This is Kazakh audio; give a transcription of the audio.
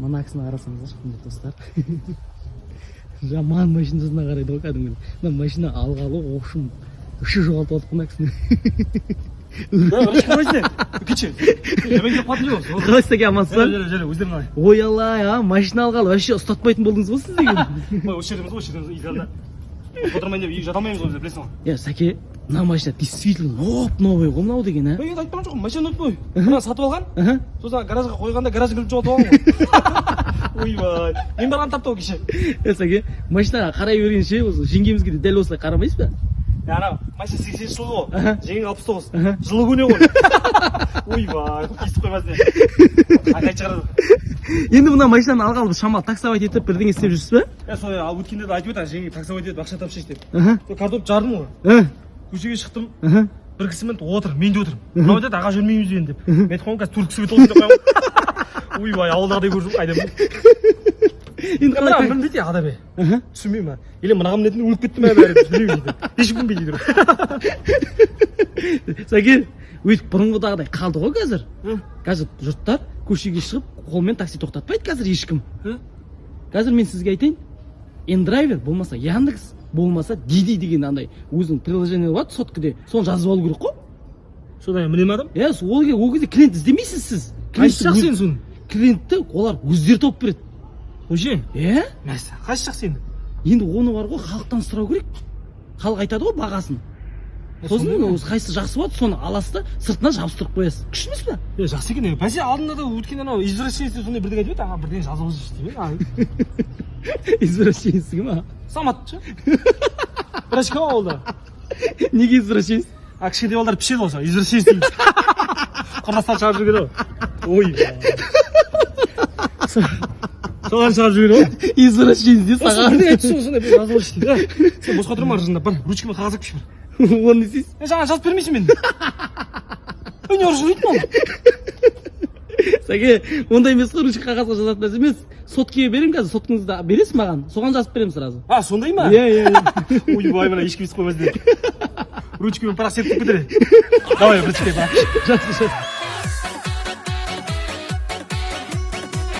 Мына кісіні қарасаңыздар, құрметті достар. Жаман машинасына қарайды ғой кәдімгі. Мына машина алғалы оқшым үші жоғалтып алдық мына кісіні. Қалайсың? Кече. Мен келіп қалдым жоқ. Қалайсың әке, амансыздар? Жүре, өздерің қалай? Ой алла, машина алғалы вообще ұстатпайтын болдыңыз ғой сіз деген. Осы жердеміз ғой, изалда. Отырмайын деп жата алмаймыз ғой, білесің ғой. Сәке, мына машина действительно новый ғой мынау деген, а? Мен айтпаған жоқпын, машина ұтпай. Мына сатып алған. Сосын гаражға қойғанда гаражға кіріп жоғалтып алған ғой. Ойбай. Мен барған тапты ғой кеше. Сәке, машинаға қарай берейінші, осы жеңгемізге де дәл осылай қарамайсыз ба? Ана, машина 80 жылғы ғой. Жеңің 69. Жылы көне ғой. Ойбай, естіп қоймасын. Қайта шығарады. Енді мына машинаны алғалы шамалы таксовать етіп бірдеңе істеп жүрсіз ба? Сол өткенде де айтып еді, жеңге таксовать етіп ақша тапшы деп. Картоп жардым ғой. Көшеге шықтым. Бір кісімен отыр, мен де отырмын. Мынау деді, аға жүрмейміз енді деп. Мен айтқанмын, қазір төрт кісіге толып деп қоямын. Ойбай, ауылдағыдай көріп қайдам. Енді қалай білмейді ағада бе? Түсінбеймін ма? Или мынаған мінетін өліп кетті ме бәрі? Білмеймін дейді. Ешкім білмейді дейді. Сәкен, өйтіп бұрынғыдағыдай қалды ғой қазір. Қазір жұрттар көшеге шығып, қолмен такси тоқтатпайды қазір ешкім. Қазір мен сізге айтайын, N-Driver болмаса Яндекс, болмаса Диди деген андай өзінің приложение болады соткіде, соны жазып алу керек қой. Содан мінем адам? Ол кезде клиент іздемейсіз сіз. Қайсы шақ сен соны? Клиентті олар өздері тауып береді. Өже? Мәсі. Қайсы шақ сен? Енді оны бар ғой, халықтан сұрау керек. Халық айтады ғой бағасын. Сосын қайсы жақсы болады, соны аласыз да сыртынан жабыстырып қоясыз. Күшті емес па? Жақсы екен. Бәсе алдында да өткен анау извращенец сондай бірдеңе айтып еді, аға бірдеңе жазып алшы деймін. Извращенец ма? Самат ше? Врачка олда. Неге извращенец? Кішкентай балдар пішеді болса, извращенец дейді. Құрдастан шығарып жүрген ғой. Ой. Соған шығарып жүрген ғой. Извращенец де саған. Бірдеңе айтшы сондай бір жазып алшы дейді. Сен босқа тұрма аржында бар, ручкамен қағаз алып кеш бар. Оны не істейсіз? Жаңа жазып бермейсің мен. Не ұрып жүрмейді ма? Сәке, ондай емес қой, ручка қағазға жазатын нәрсе емес. Соткеге беремін қазір, соткаңызды бересіз маған, соған жазып беремін сразу. Сондай ма? Иә. Ойбай, мына ешкім естіп қоймасын. Ручкамен бірақ серттіп кетеді. Давай, ручкамен. Жақсы.